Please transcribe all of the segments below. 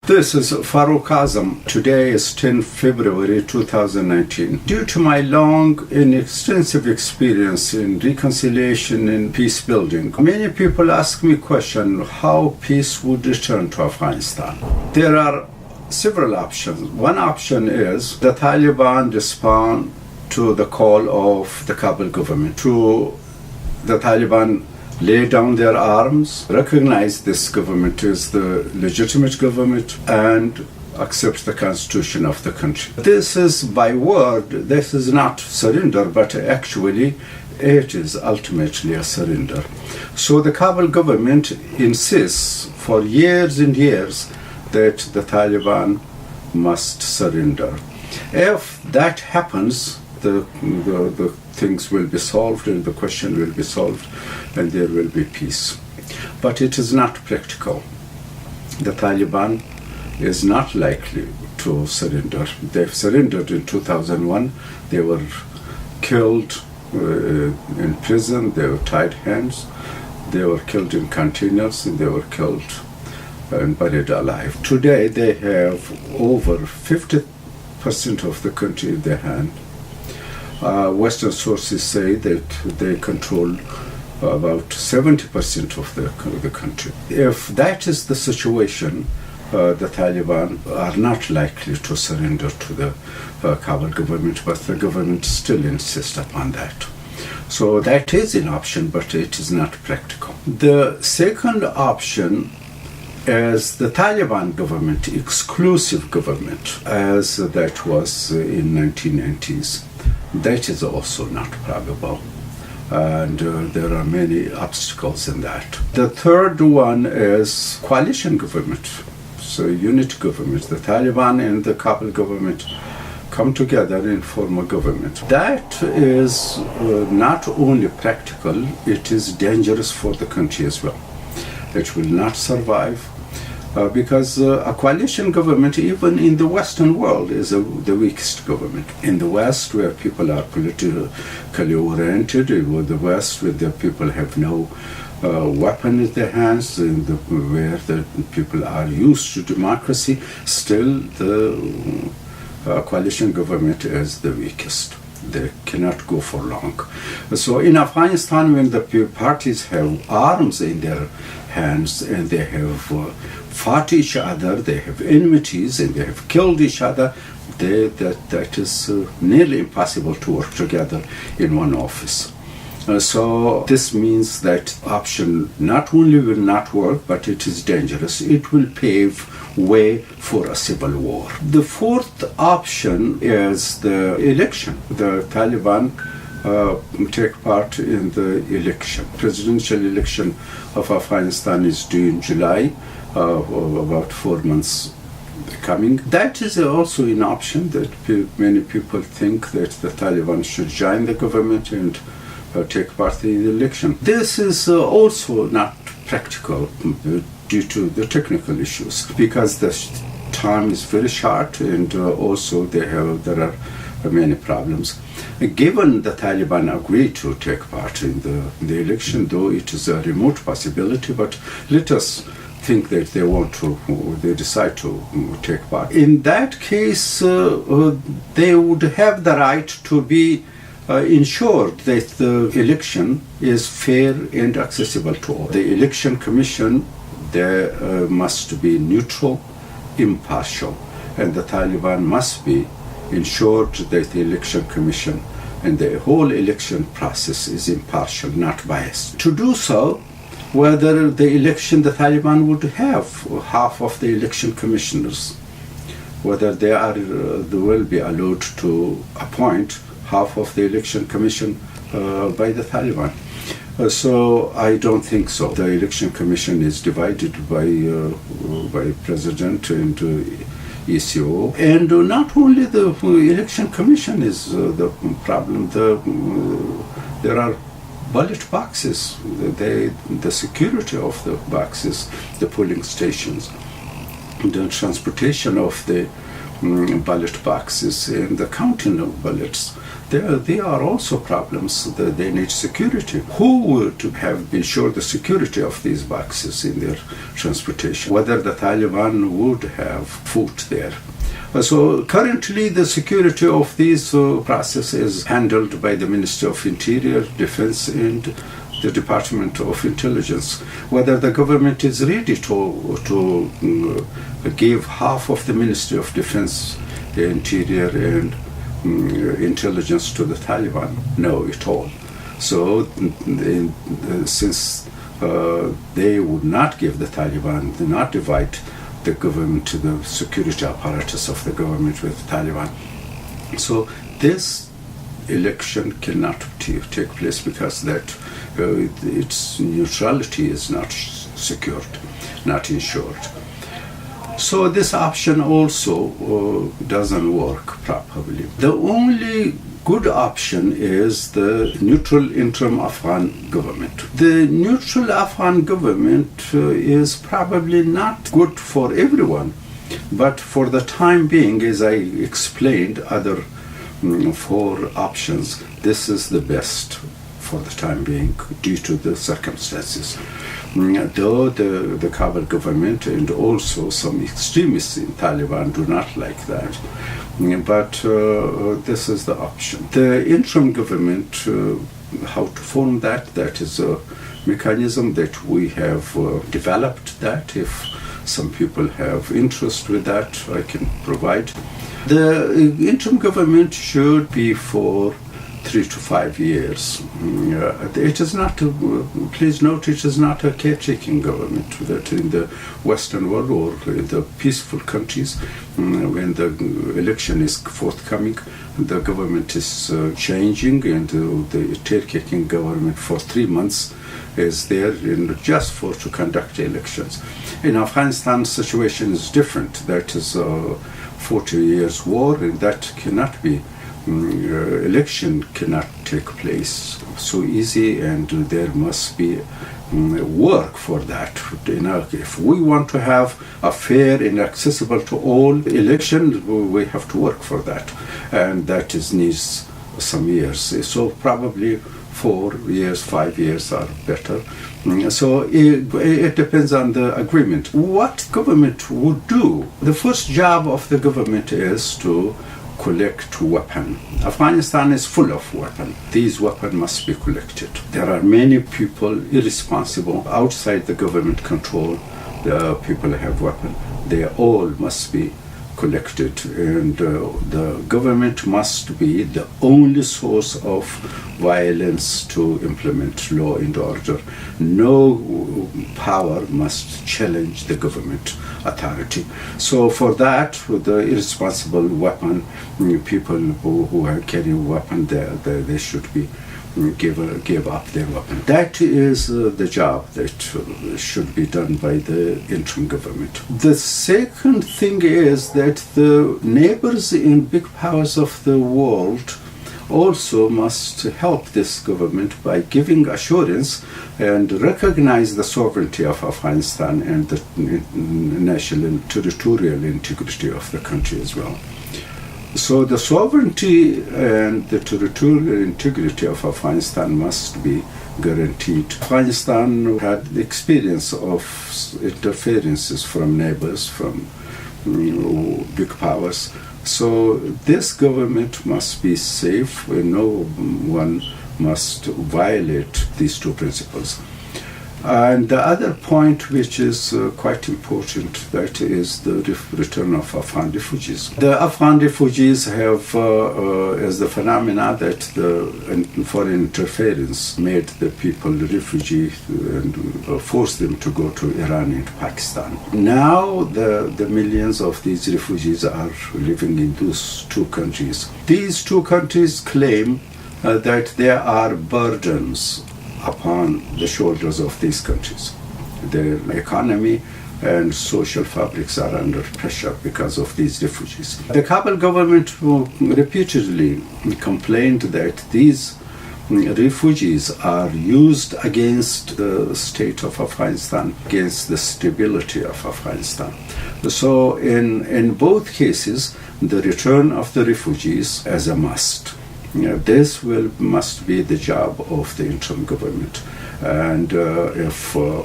This is Farouq Azam. Today is 10 February 2019. Due to my long and extensive experience in reconciliation and peace building, many people ask me question how peace would return to Afghanistan. There are several options. One option is the Taliban respond to the call of the Kabul government, to the Taliban lay down their arms, recognize this government as the legitimate government, and accept the constitution of the country. This is by word, this is not surrender, but actually it is ultimately a surrender. So the Kabul government insists for years and years that the Taliban must surrender. If that happens, the things will be solved and the question will be solved and there will be peace. But it is not practical. The Taliban is not likely to surrender. They've surrendered in 2001. They were killed in prison. They were tied hands. They were killed in containers and they were killed and buried alive. Today they have over 50% of the country in their hand. Western sources say that they control about 70% of the country. If that is the situation, the Taliban are not likely to surrender to the Kabul government, but the government still insists upon that. So that is an option, but it is not practical. The second option is the Taliban government, exclusive government, as that was in 1990s. That is also not probable, and there are many obstacles in that. The third one is coalition government, so unit government. The Taliban and the Kabul government come together and form a government. That is not only practical, it is dangerous for the country as well. It will not survive. Because a coalition government, even in the Western world, is the weakest government. In the West, where people are politically oriented, in the West, where the people have no weapon in their hands, where the people are used to democracy, still the coalition government is the weakest. They cannot go for long. So in Afghanistan, when the parties have arms in their hands and they have fought each other, they have enmities and they have killed each other, that is nearly impossible to work together in one office. So this means that option not only will not work, but it is dangerous. It will pave way for a civil war. The fourth option is the election. The Taliban take part in the election. Presidential election of Afghanistan is due in July, about 4 months coming. That is also an option that many people think that the Taliban should join the government and take part in the election. This is also not practical due to the technical issues, because the time is very short and also there are many problems. Given the Taliban agree to take part in the election, though it is a remote possibility, but let us think that they decide to take part. In that case, they would have the right to be ensured that the election is fair and accessible to all. The election commission, they must be neutral, impartial, and the Taliban must be ensured that the election commission and the whole election process is impartial, not biased. To do so, whether the election, the Taliban would have half of the election commissioners, whether they will be allowed to appoint half of the election commission by the Taliban. So I don't think so. The election commission is divided by president and ECO, and not only the election commission is the problem. There are ballot boxes, the security of the boxes, the polling stations, the transportation of the ballot boxes, and the counting of ballots. They are also problems. They need security. Who would have ensured the security of these boxes in their transportation? Whether the Taliban would have food there. So currently the security of these processes is handled by the Ministry of Interior, Defense and the Department of Intelligence. Whether the government is ready to give half of the Ministry of Defense, the Interior and intelligence to the Taliban? No, at all. So since they would not give the Taliban, do not divide the government to the security apparatus of the government with the Taliban. So this election cannot take place because that its neutrality is not secured, not ensured. So this option also doesn't work properly. The only good option is the neutral interim Afghan government. The neutral Afghan government is probably not good for everyone, but for the time being, as I explained, other four options, this is the best for the time being due to the circumstances. Though the Kabul government and also some extremists in Taliban do not like that, but this is the option. The interim government, how to form that is a mechanism that we have developed that. If some people have interest with that, I can provide. The interim government should be for 3 to 5 years. It is not, please note, it is not a caretaking government that in the Western world or in the peaceful countries, when the election is forthcoming, the government is changing and the caretaking government for 3 months is there just to conduct elections. In Afghanistan, the situation is different. That is a 40 years war, and that cannot be election cannot take place so easy, and there must be work for that. If we want to have a fair and accessible to all election, we have to work for that, and that needs some years. So probably 4 years, 5 years are better. So it depends on the agreement. What government would do? The first job of the government is to collect weapons. Afghanistan is full of weapons. These weapons must be collected. There are many people irresponsible outside the government control. The people have weapons. They all must be collected, and the government must be the only source of violence to implement law and order. No power must challenge the government authority. So for that, the irresponsible weapon people who are carrying weapons, they should be give up their weapon. That is the job that should be done by the interim government. The second thing is that the neighbors in big powers of the world also must help this government by giving assurance and recognize the sovereignty of Afghanistan and the national and territorial integrity of the country as well. So the sovereignty and the territorial integrity of Afghanistan must be guaranteed. Afghanistan had the experience of interferences from neighbors, from big powers. So this government must be safe, and no one must violate these two principles. And the other point which is quite important, that is the return of Afghan refugees. The Afghan refugees have, as the phenomena that the foreign interference made the people refugee and forced them to go to Iran and Pakistan. Now the millions of these refugees are living in those two countries. These two countries claim that there are burdens upon the shoulders of these countries. Their economy and social fabrics are under pressure because of these refugees. The Kabul government repeatedly complained that these refugees are used against the state of Afghanistan, against the stability of Afghanistan. So in both cases, the return of the refugees as a must. This must be the job of the interim government. And if a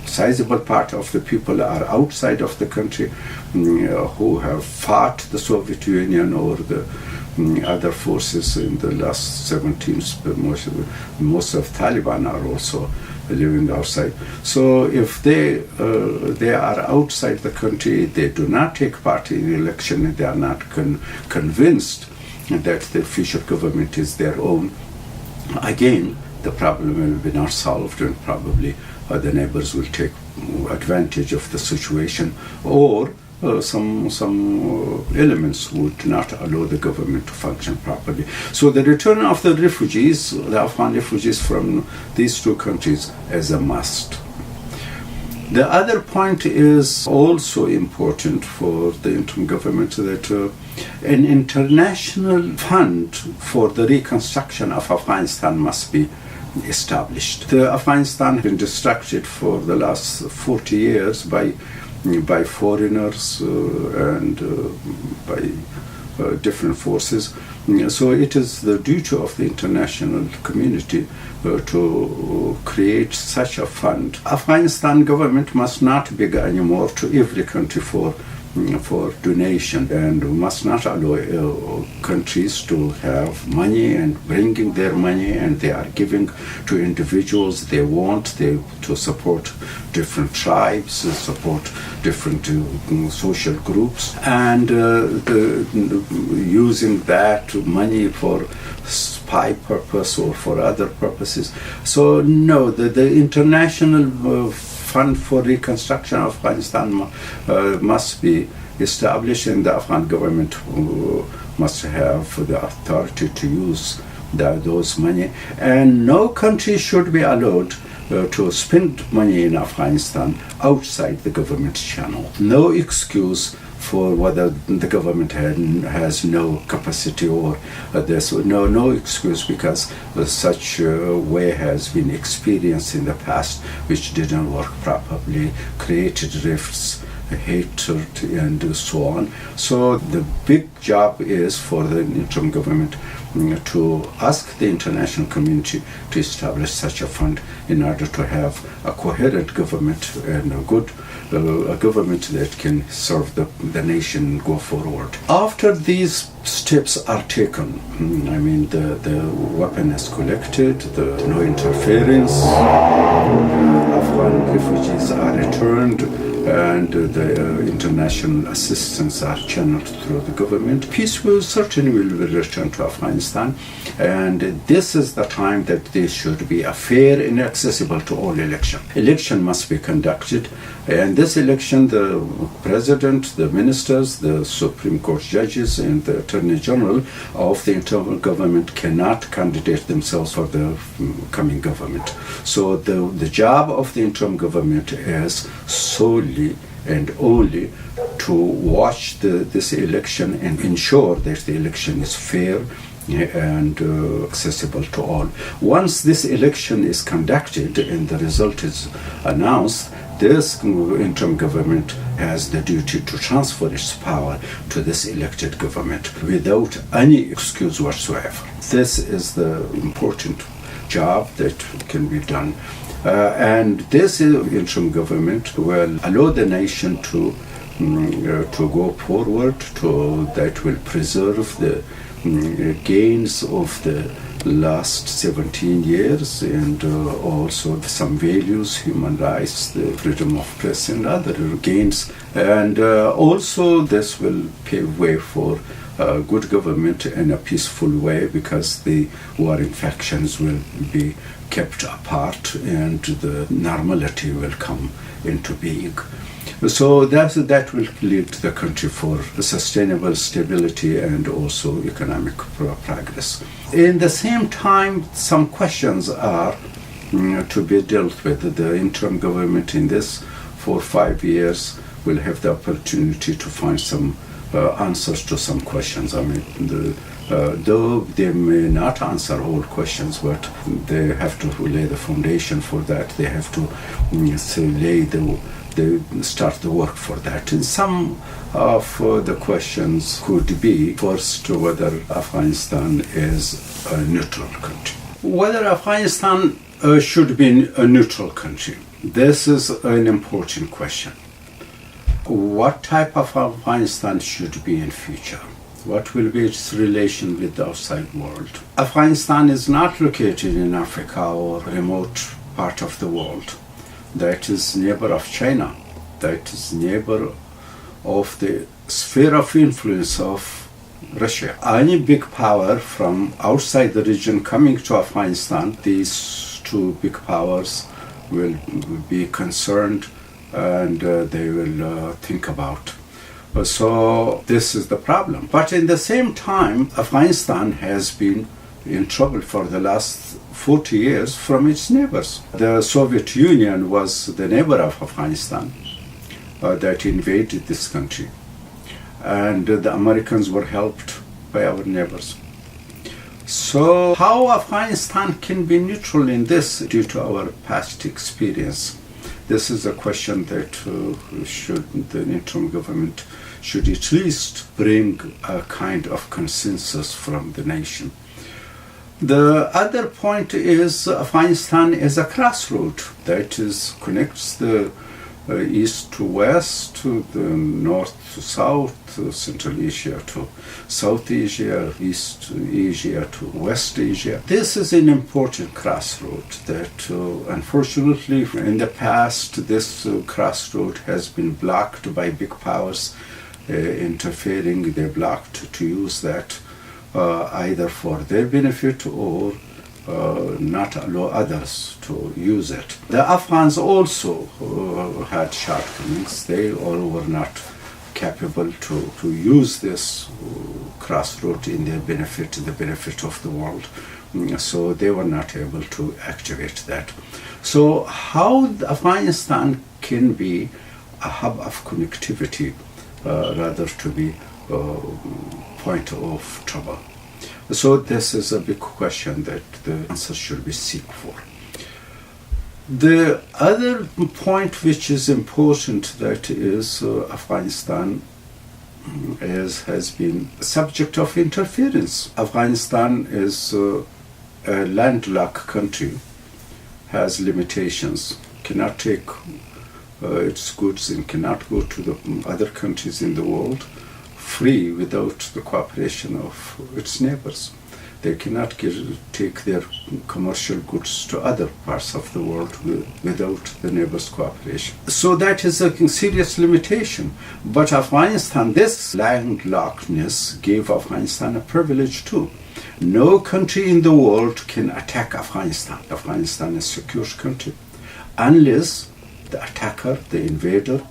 sizable part of the people are outside of the country who have fought the Soviet Union or the other forces in the last 17, most of Taliban are also living outside. So if they are outside the country, they do not take part in the election, they are not convinced that the future government is their own, again, the problem will be not solved, and probably the neighbors will take advantage of the situation, or some elements would not allow the government to function properly. So the return of the refugees, the Afghan refugees from these two countries, is a must. The other point is also important for the interim government, that an international fund for the reconstruction of Afghanistan must be established. Afghanistan has been distracted for the last 40 years by foreigners and by different forces. So it is the duty of the international community to create such a fund. Afghanistan government must not beg anymore to every country for donation, and must not allow countries to have money and bringing their money and they are giving to individuals they want to support different tribes, support different social groups, and using that money for spy purpose or for other purposes. So no, the international fund for reconstruction of Afghanistan must be established, and the Afghan government must have the authority to use those money, and no country should be allowed to spend money in Afghanistan outside the government's channel. No excuse for whether the government has no capacity or there's no excuse, because such way has been experienced in the past, which didn't work properly, created rifts, hatred, and so on. So the big job is for the interim government to ask the international community to establish such a fund in order to have a coherent government and a good a government that can serve the nation and go forward. After these steps are taken, I mean the weapon is collected, the no interference, Afghan refugees are returned, and the international assistance are channeled through the government, peace will certainly return to Afghanistan, and this is the time that there should be a fair and accessible to all election. Election must be conducted, and this election, the president, the ministers, the Supreme Court judges, and the Attorney General of the internal government cannot candidate themselves for the coming government. So the job of the interim government is solely and only to watch this election and ensure that the election is fair and accessible to all. Once this election is conducted and the result is announced, this interim government has the duty to transfer its power to this elected government without any excuse whatsoever. This is the important job that can be done. And this interim government will allow the nation to go forward, that will preserve the gains of the last 17 years, and also some values, human rights, the freedom of press, and other gains. And also this will pave way for good government in a peaceful way, because the warring factions will be kept apart and the normality will come into being. So that will lead the country for sustainable stability and also economic progress. In the same time, some questions are to be dealt with. The interim government in this 4 or 5 years will have the opportunity to find some answers to some questions. I mean, though they may not answer all questions, but they have to lay the foundation for that. They have to lay the they start the work for that. And some of the questions could be, first, whether Afghanistan is a neutral country. Whether Afghanistan should be a neutral country, this is an important question. What type of Afghanistan should be in future? What will be its relation with the outside world? Afghanistan is not located in Africa or remote part of the world. That is neighbor of China. That is neighbor of the sphere of influence of Russia. Any big power from outside the region coming to Afghanistan, these two big powers will be concerned and they will think about. So this is the problem. But in the same time, Afghanistan has been in trouble for the last 40 years from its neighbors. The Soviet Union was the neighbor of Afghanistan that invaded this country. And the Americans were helped by our neighbors. So how Afghanistan can be neutral in this due to our past experience? This is a question that the interim government should at least bring a kind of consensus from the nation. The other point is Afghanistan is a crossroad that connects the east to west, to the north to south, Central Asia to South Asia, East Asia to West Asia. This is an important crossroad that unfortunately in the past this crossroad has been blocked by big powers interfering. They blocked to use that either for their benefit or not allow others to use it. The Afghans also had shortcomings. They all were not capable to use this crossroad in their benefit, the benefit of the world. So they were not able to activate that. So how Afghanistan can be a hub of connectivity rather to be a point of trouble? So this is a big question that the answer should be sought for. The other point which is important that is Afghanistan has been subject of interference. Afghanistan is a landlocked country, has limitations, cannot take its goods and cannot go to the other countries in the world free without the cooperation of its neighbors. They cannot take their commercial goods to other parts of the world without the neighbors' cooperation. So that is a serious limitation. But Afghanistan, this landlockedness gave Afghanistan a privilege too. No country in the world can attack Afghanistan. Afghanistan is a secure country unless the attacker, the invader,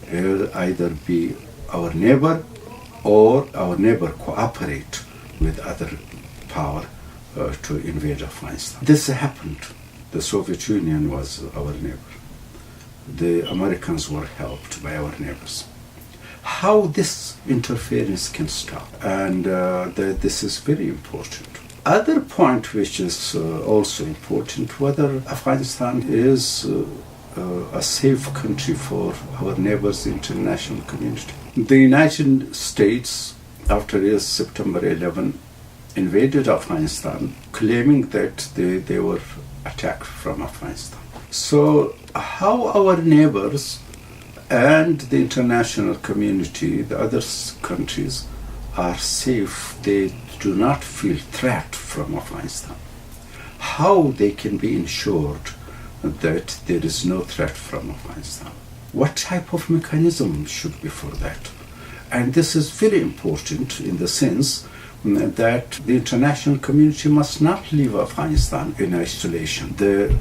either be our neighbor or our neighbor cooperate with other power to invade Afghanistan. This happened. The Soviet Union was our neighbor. The Americans were helped by our neighbors. How this interference can stop? And this is very important. Other point which is also important, whether Afghanistan is a safe country for our neighbors, the international community. The United States, after September 11, invaded Afghanistan, claiming that they were attacked from Afghanistan. So how our neighbors and the international community, the other countries, are safe, they do not feel threat from Afghanistan? How they can be ensured that there is no threat from Afghanistan? What type of mechanism should be for that? And this is very important in the sense that the international community must not leave Afghanistan in isolation. The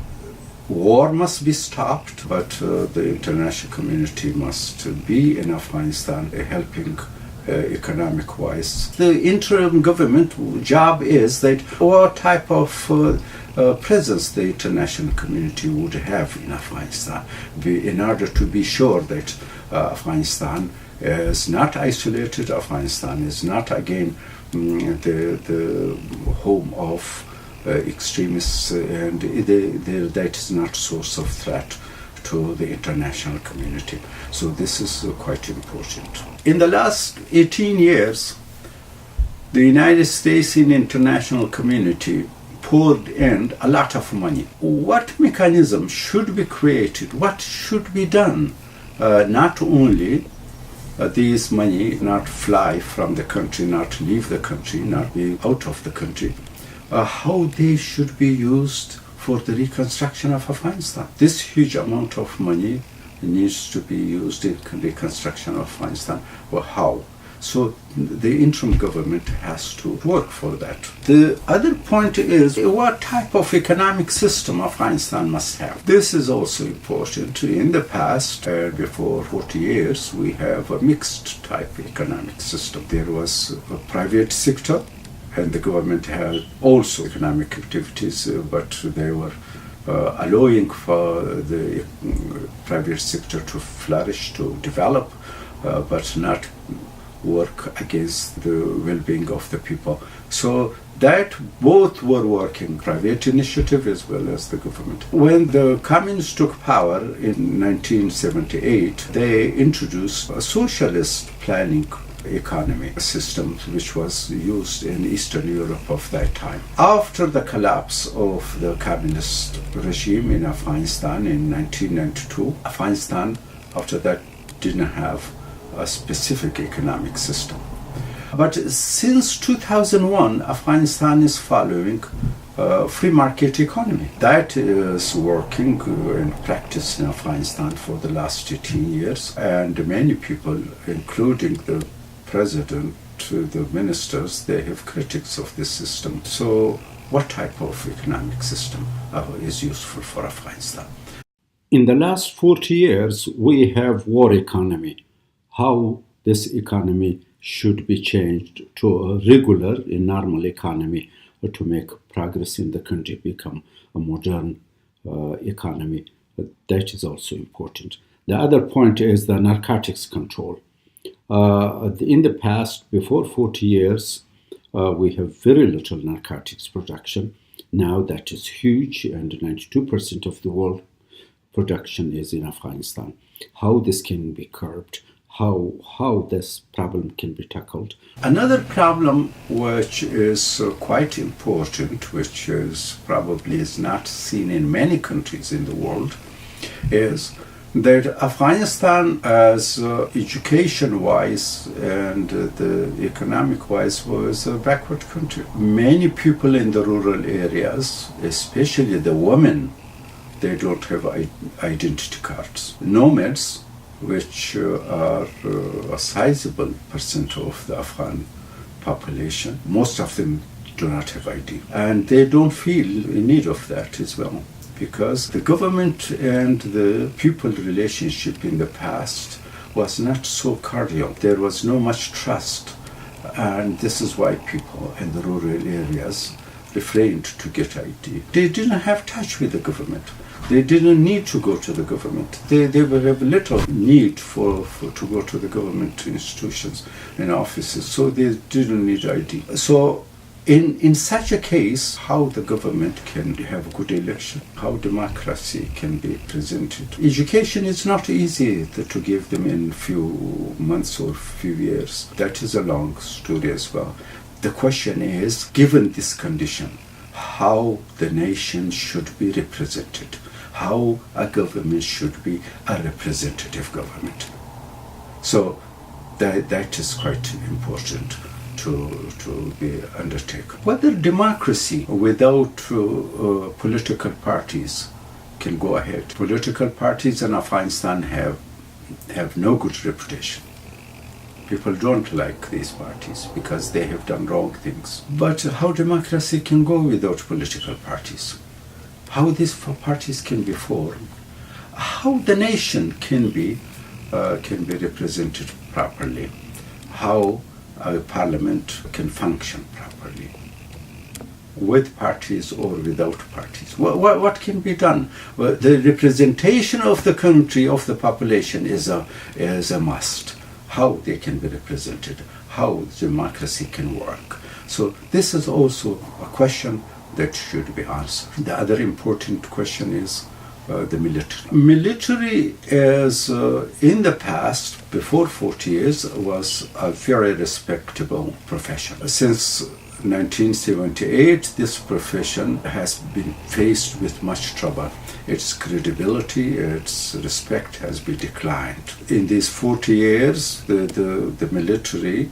war must be stopped, but the international community must be in Afghanistan helping economic-wise. The interim government job is that what type of presence the international community would have in Afghanistan in order to be sure that Afghanistan is not isolated, Afghanistan is not again the home of extremists, and that is not source of threat to the international community. So this is quite important. In the last 18 years, the United States in international community poured in a lot of money. What mechanism should be created? What should be done? Not only these money not fly from the country, not leave the country, not be out of the country, how they should be used for the reconstruction of Afghanistan. This huge amount of money needs to be used in reconstruction of Afghanistan. Well, how? So the interim government has to work for that. The other point is what type of economic system Afghanistan must have. This is also important. In the past, before 40 years, we have a mixed type economic system. There was a private sector, and the government had also economic activities, but they were allowing for the private sector to flourish, to develop, but not work against the well-being of the people. So that both were working, private initiative as well as the government. When the communists took power in 1978, they introduced a socialist planning economy system which was used in Eastern Europe of that time. After the collapse of the communist regime in Afghanistan in 1992, Afghanistan after that didn't have a specific economic system. But since 2001, Afghanistan is following a free market economy. That is working in practice in Afghanistan for the last 18 years. And many people, including the president, the ministers, they have critics of this system. So what type of economic system is useful for Afghanistan? In the last 40 years, we have war economy. How this economy should be changed to a regular, a normal economy to make progress in the country, become a modern economy. That is also important. The other point is the narcotics control. In the past, before 40 years, we have very little narcotics production. Now that is huge, and 92% of the world production is in Afghanistan. How this can be curbed? How this problem can be tackled. Another problem which is quite important, which is probably is not seen in many countries in the world, is that Afghanistan as education-wise and the economic-wise was a backward country. Many people in the rural areas, especially the women, they don't have identity cards. Nomads, which are a sizable percent of the Afghan population, most of them do not have ID. And they don't feel in need of that as well, because the government and the people relationship in the past was not so cordial. There was no much trust. And this is why people in the rural areas refrained to get ID. They didn't have touch with the government. They didn't need to go to the government. They have little need for to go to the government institutions and offices, so they didn't need ID. So in such a case, how the government can have a good election, how democracy can be presented. Education is not easy to give them in few months or few years. That is a long story as well. The question is, given this condition, how the nation should be represented, how a government should be a representative government. So that is quite important to be undertaken. Whether democracy without political parties can go ahead. Political parties in Afghanistan have no good reputation. People don't like these parties because they have done wrong things. But how democracy can go without political parties? How these parties can be formed? How the nation can be represented properly? How a parliament can function properly? With parties or without parties? What can be done? Well, the representation of the country, of the population is a must. How they can be represented, how democracy can work. So this is also a question that should be answered. The other important question is the military. Military is, in the past, before 40 years, was a very respectable profession. Since 1978, this profession has been faced with much trouble. Its credibility, its respect has been declined. In these 40 years, the military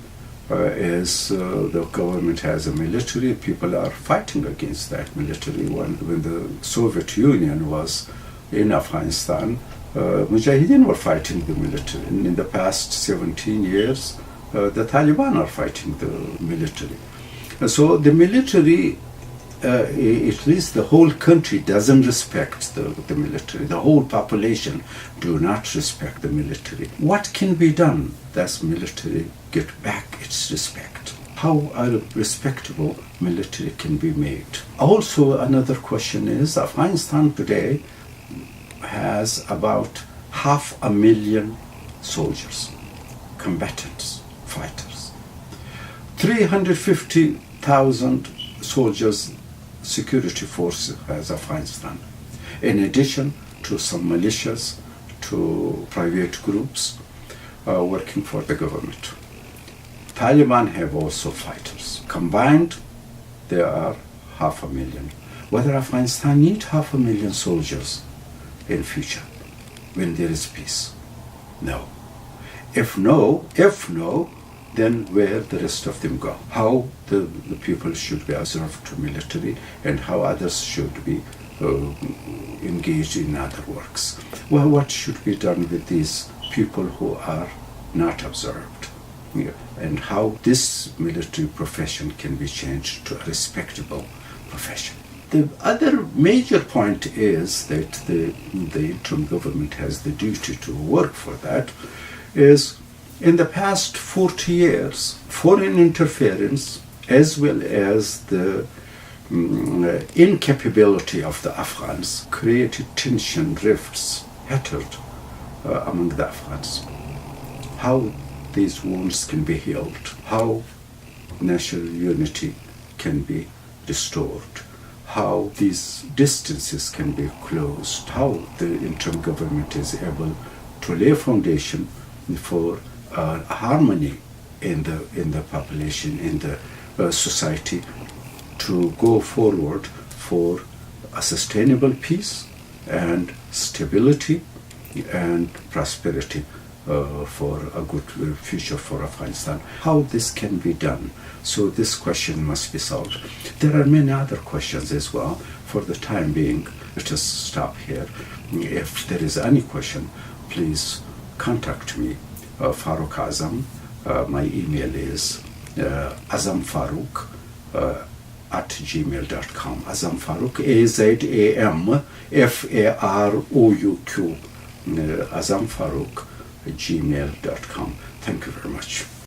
the government has a military. People are fighting against that military. When the Soviet Union was in Afghanistan, Mujahideen were fighting the military. And in the past 17 years, the Taliban are fighting the military. So the military, at least the whole country doesn't respect the military. The whole population do not respect the military. What can be done that military get back its respect? How a respectable military can be made? Also, another question is, Afghanistan today has about 500,000 soldiers, combatants, fighters. 350,000 soldiers security force has Afghanistan, in addition to some militias, to private groups working for the government. Taliban have also fighters. Combined, there are 500,000. Whether Afghanistan needs 500,000 soldiers in future when there is peace? No. If no, then where the rest of them go? How the people should be observed to military and how others should be engaged in other works? Well, what should be done with these people who are not observed? And how this military profession can be changed to a respectable profession. The other major point is that the interim government has the duty to work for that, is in the past 40 years, foreign interference as well as the incapability of the Afghans created tension, rifts, hatred among the Afghans. How these wounds can be healed, how national unity can be restored, how these distances can be closed, how the interim government is able to lay foundation for harmony in the population, in the society, to go forward for a sustainable peace and stability and prosperity for a good future for Afghanistan. How this can be done? So this question must be solved. There are many other questions as well. For the time being, let us stop here. If there is any question, please contact me, Farouq Azam. My email is Azam Farouq at gmail.com. Azam Farouq, AZAM Farouq, Azam Farouq, gmail.com. Thank you very much.